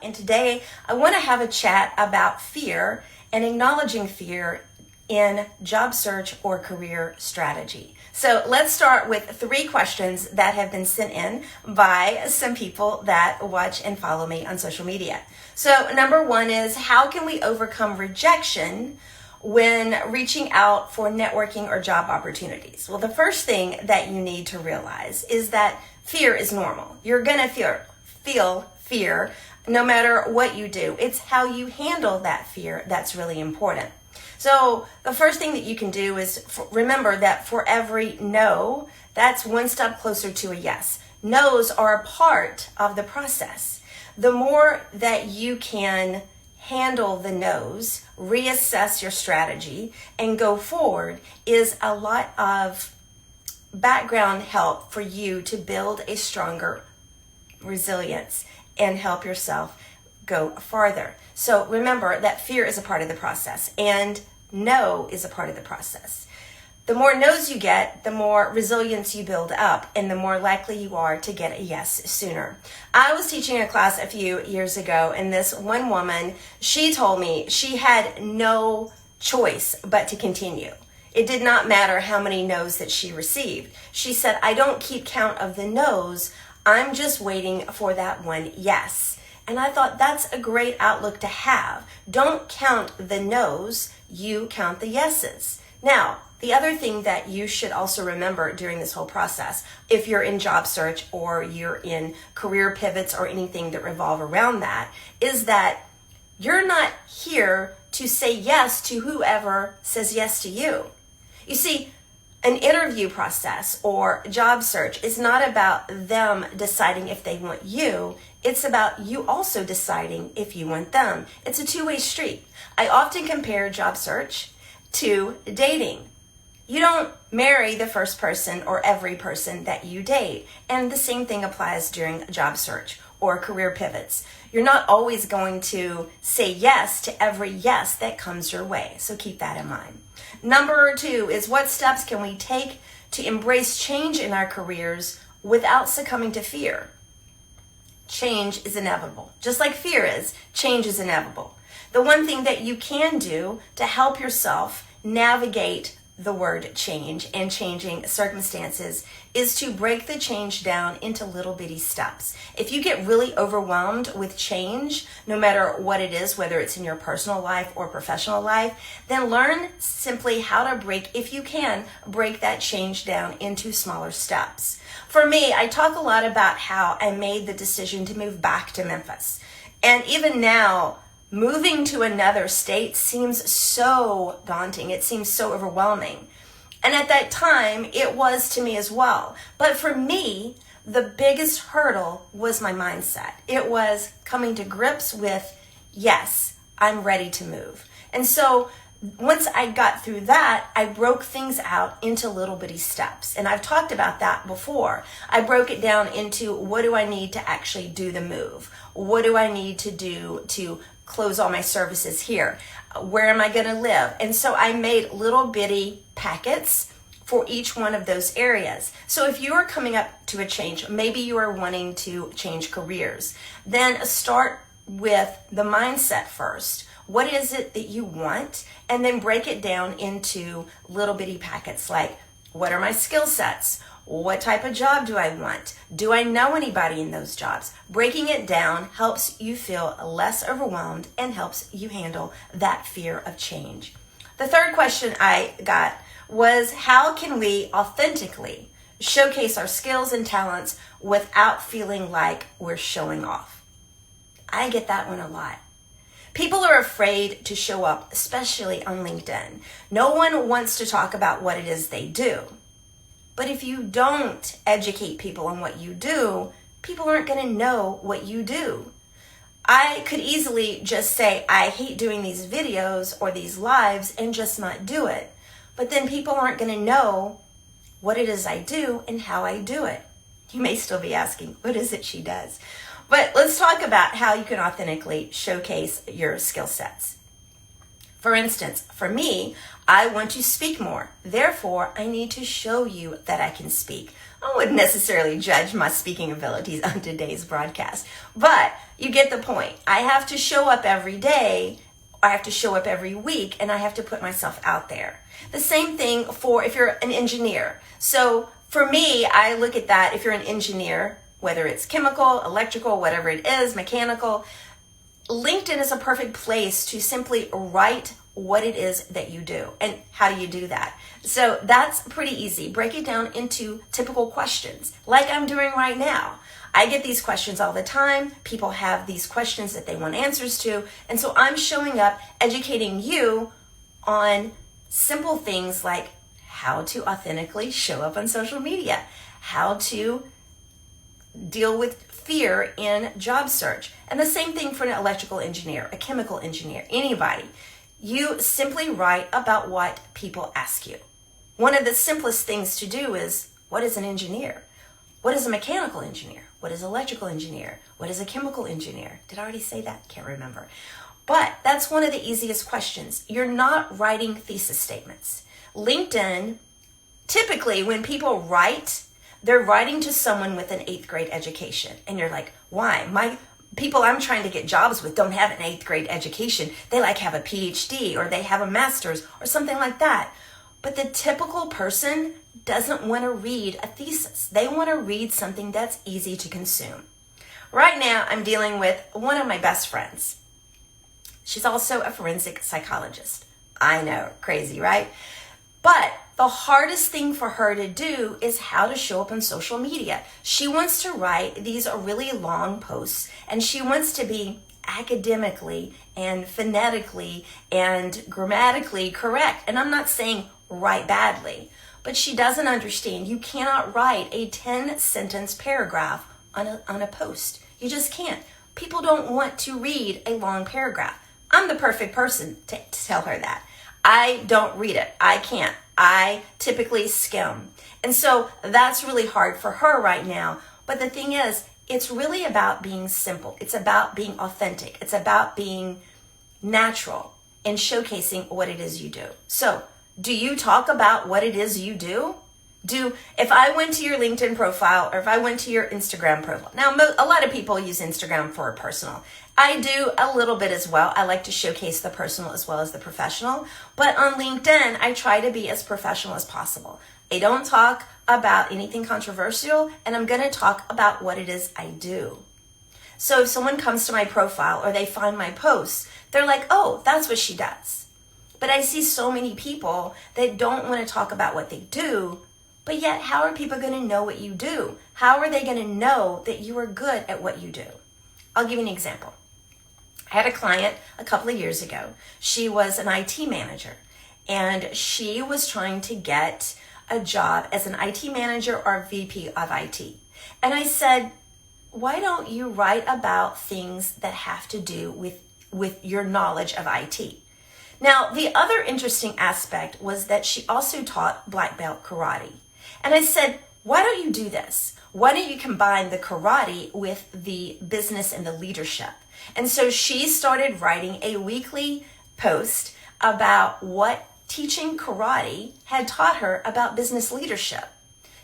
And today I want to have a chat about fear and acknowledging fear in job search or career strategy. So let's start with 3 questions that have been sent in by some people that watch and follow me on social media. So number 1 is, how can we overcome rejection when reaching out for networking or job opportunities? Well, the first thing that you need to realize is that fear is normal. You're going to feel fear no matter what you do. It's how you handle that fear that's really important. So the first thing that you can do is remember that for every no, that's one step closer to a yes. No's are a part of the process. The more that you can handle the no's, reassess your strategy, and go forward is a lot of background help for you to build a stronger resilience and help yourself go farther. So remember that fear is a part of the process and no is a part of the process. The more no's you get, the more resilience you build up and the more likely you are to get a yes sooner. I was teaching a class a few years ago, and this one woman, she told me she had no choice but to continue. It did not matter how many no's that she received. She said, I don't keep count of the no's. I'm just waiting for that one yes. And I thought that's a great outlook to have. Don't count the no's, you count the yeses. Now, the other thing that you should also remember during this whole process, if you're in job search or you're in career pivots or anything that revolve around that, is that you're not here to say yes to whoever says yes to you. You see, an interview process or job search is not about them deciding if they want you. It's about you also deciding if you want them. It's a two-way street. I often compare job search to dating. You don't marry the first person or every person that you date. And the same thing applies during job search or career pivots. You're not always going to say yes to every yes that comes your way. So keep that in mind. Number 2 is, what steps can we take to embrace change in our careers without succumbing to fear? Change is inevitable. Just like fear is, change is inevitable. The one thing that you can do to help yourself navigate the word change and changing circumstances is to break the change down into little bitty steps. If you get really overwhelmed with change, no matter what it is, whether it's in your personal life or professional life, then learn simply how to if you can, break that change down into smaller steps. For me, I talk a lot about how I made the decision to move back to Memphis. And even now, moving to another state seems so daunting. It seems so overwhelming. And at that time, it was to me as well. But for me, the biggest hurdle was my mindset. It was coming to grips with, yes, I'm ready to move. And so once I got through that, I broke things out into little bitty steps. And I've talked about that before. I broke it down into, what do I need to actually do the move? What do I need to do to close all my services here? Where am I going to live? And so I made little bitty packets for each one of those areas. So if you are coming up to a change, maybe you are wanting to change careers, then start with the mindset first. What is it that you want? And then break it down into little bitty packets like, what are my skill sets? What type of job do I want? Do I know anybody in those jobs? Breaking it down helps you feel less overwhelmed and helps you handle that fear of change. The third question I got was, how can we authentically showcase our skills and talents without feeling like we're showing off? I get that one a lot. People are afraid to show up, especially on LinkedIn. No one wants to talk about what it is they do. But if you don't educate people on what you do, people aren't going to know what you do. I could easily just say, I hate doing these videos or these lives and just not do it. But then people aren't going to know what it is I do and how I do it. You may still be asking, what is it she does? But let's talk about how you can authentically showcase your skill sets. For instance, for me, I want to speak more. Therefore, I need to show you that I can speak. I wouldn't necessarily judge my speaking abilities on today's broadcast, but you get the point. I have to show up every day, I have to show up every week, and I have to put myself out there. The same thing for if you're an engineer. So for me, I look at that, if you're an engineer, whether it's chemical, electrical, whatever it is, mechanical, LinkedIn is a perfect place to simply write what it is that you do. And how do you do that? So that's pretty easy. Break it down into typical questions, like I'm doing right now. I get these questions all the time. People have these questions that they want answers to. And so I'm showing up, educating you on simple things like how to authentically show up on social media, how to deal with fear in job search. And the same thing for an electrical engineer, a chemical engineer, anybody. You simply write about what people ask you. One of the simplest things to do is, what is an engineer? What is a mechanical engineer? What is an electrical engineer? What is a chemical engineer? Did I already say that? Can't remember. But that's one of the easiest questions. You're not writing thesis statements. LinkedIn, typically when people write, they're writing to someone with an 8th grade education. And you're like, why? My people I'm trying to get jobs with don't have an 8th grade education. They like have a PhD or they have a master's or something like that. But the typical person doesn't want to read a thesis. They want to read something that's easy to consume. Right now, I'm dealing with one of my best friends. She's also a forensic psychologist. I know, crazy, right? But the hardest thing for her to do is how to show up on social media. She wants to write these really long posts, and she wants to be academically and phonetically and grammatically correct. And I'm not saying write badly, but she doesn't understand. You cannot write a 10-sentence paragraph on a post. You just can't. People don't want to read a long paragraph. I'm the perfect person to tell her that. I don't read it. I can't. I typically skim. And so that's really hard for her right now. But the thing is, it's really about being simple. It's about being authentic. It's about being natural and showcasing what it is you do. So, do you talk about what it is you do? If I went to your LinkedIn profile or if I went to your Instagram profile, now a lot of people use Instagram for personal. I do a little bit as well. I like to showcase the personal as well as the professional. But on LinkedIn, I try to be as professional as possible. I don't talk about anything controversial, and I'm going to talk about what it is I do. So if someone comes to my profile or they find my posts, they're like, oh, that's what she does. But I see so many people that don't want to talk about what they do, but yet how are people going to know what you do? How are they going to know that you are good at what you do? I'll give you an example. I had a client a couple of years ago. She was an IT manager, and she was trying to get a job as an IT manager or VP of IT. And I said, why don't you write about things that have to do with your knowledge of IT? Now, the other interesting aspect was that she also taught black belt karate. And I said, why don't you do this? Why don't you combine the karate with the business and the leadership? And so she started writing a weekly post about what teaching karate had taught her about business leadership.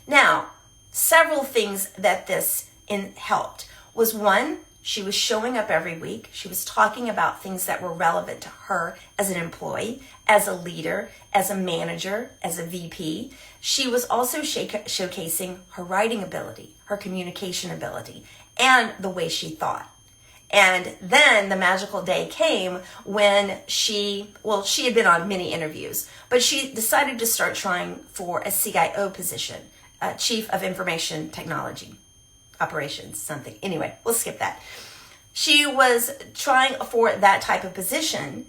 Now, several things that this helped was, one, she was showing up every week. She was talking about things that were relevant to her as an employee, as a leader, as a manager, as a VP. She was also showcasing her writing ability, her communication ability, and the way she thought. And then the magical day came when she had been on many interviews, but she decided to start trying for a CIO position, Chief of Information Technology Operations, something. Anyway, we'll skip that. She was trying for that type of position.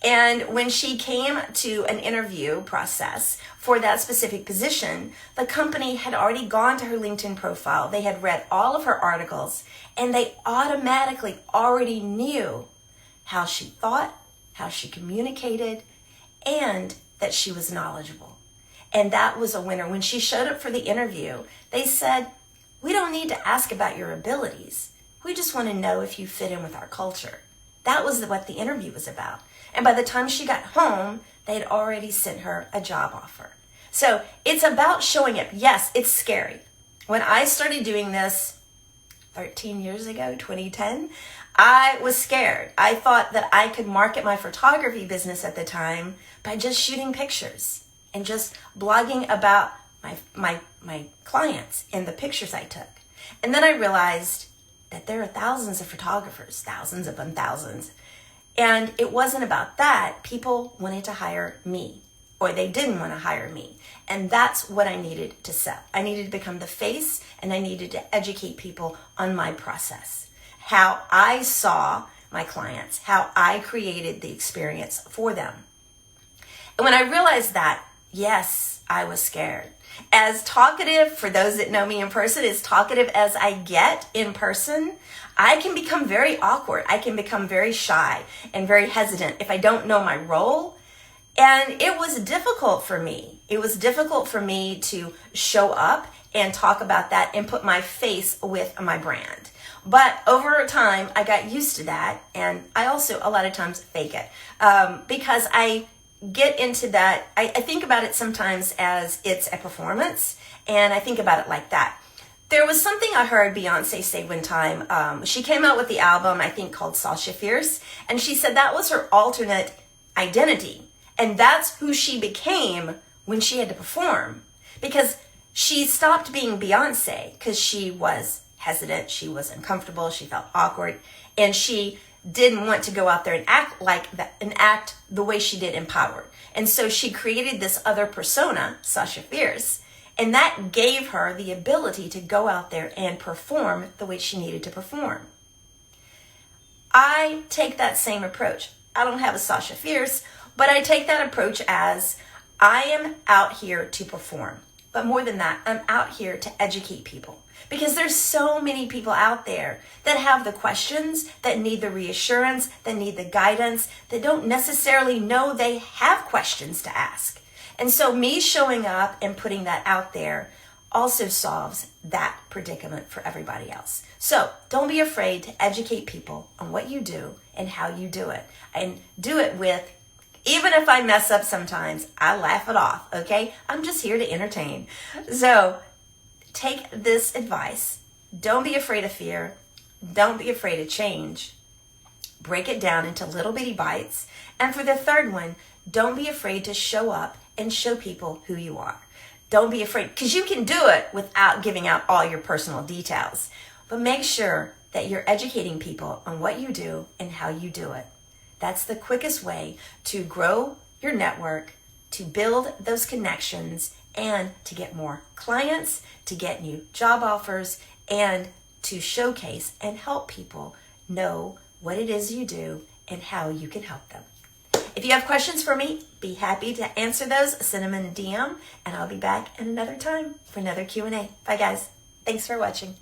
And when she came to an interview process for that specific position, the company had already gone to her LinkedIn profile. They had read all of her articles, and they automatically already knew how she thought, how she communicated, and that she was knowledgeable. And that was a winner. When she showed up for the interview, they said, we don't need to ask about your abilities. We just want to know if you fit in with our culture. That was what the interview was about. And by the time she got home, they'd already sent her a job offer. So it's about showing up. Yes, it's scary. When I started doing this 13 years ago, 2010, I was scared. I thought that I could market my photography business at the time by just shooting pictures and just blogging about my clients and the pictures I took. And then I realized that there are thousands of photographers, thousands upon thousands. And it wasn't about that. People wanted to hire me, or they didn't want to hire me. And that's what I needed to sell. I needed to become the face, and I needed to educate people on my process, how I saw my clients, how I created the experience for them. And when I realized that, yes, I was scared. As talkative, for those that know me in person, as talkative as I get in person, I can become very awkward. I can become very shy and very hesitant if I don't know my role. And it was difficult for me. It was difficult for me to show up and talk about that and put my face with my brand. But over time, I got used to that. And I also, a lot of times, fake it because I get into that. I think about it sometimes as it's a performance, and I think about it like that. There was something I heard Beyonce say one time. She came out with the album, I think, called Sasha Fierce, and she said that was her alternate identity. And that's who she became when she had to perform, because she stopped being Beyonce because she was hesitant, she was uncomfortable, she felt awkward, and she didn't want to go out there and act like that and act the way she did in Power. And so she created this other persona, Sasha Fierce, and that gave her the ability to go out there and perform the way she needed to perform. I take that same approach. I don't have a Sasha Fierce, but I take that approach as I am out here to perform. But more than that, I'm out here to educate people. Because there's so many people out there that have the questions, that need the reassurance, that need the guidance, that don't necessarily know they have questions to ask. And so me showing up and putting that out there also solves that predicament for everybody else. So don't be afraid to educate people on what you do and how you do it. And do it with, even if I mess up sometimes, I laugh it off, okay? I'm just here to entertain. So take this advice. Don't be afraid of fear. Don't be afraid of change. Break it down into little bitty bites. And for the third one, don't be afraid to show up and show people who you are. Don't be afraid, because you can do it without giving out all your personal details. But make sure that you're educating people on what you do and how you do it. That's the quickest way to grow your network, to build those connections, and to get more clients, to get new job offers, and to showcase and help people know what it is you do and how you can help them. If you have questions for me, be happy to answer those. Send them in a DM, and I'll be back at another time for another Q&A. Bye, guys. Thanks for watching.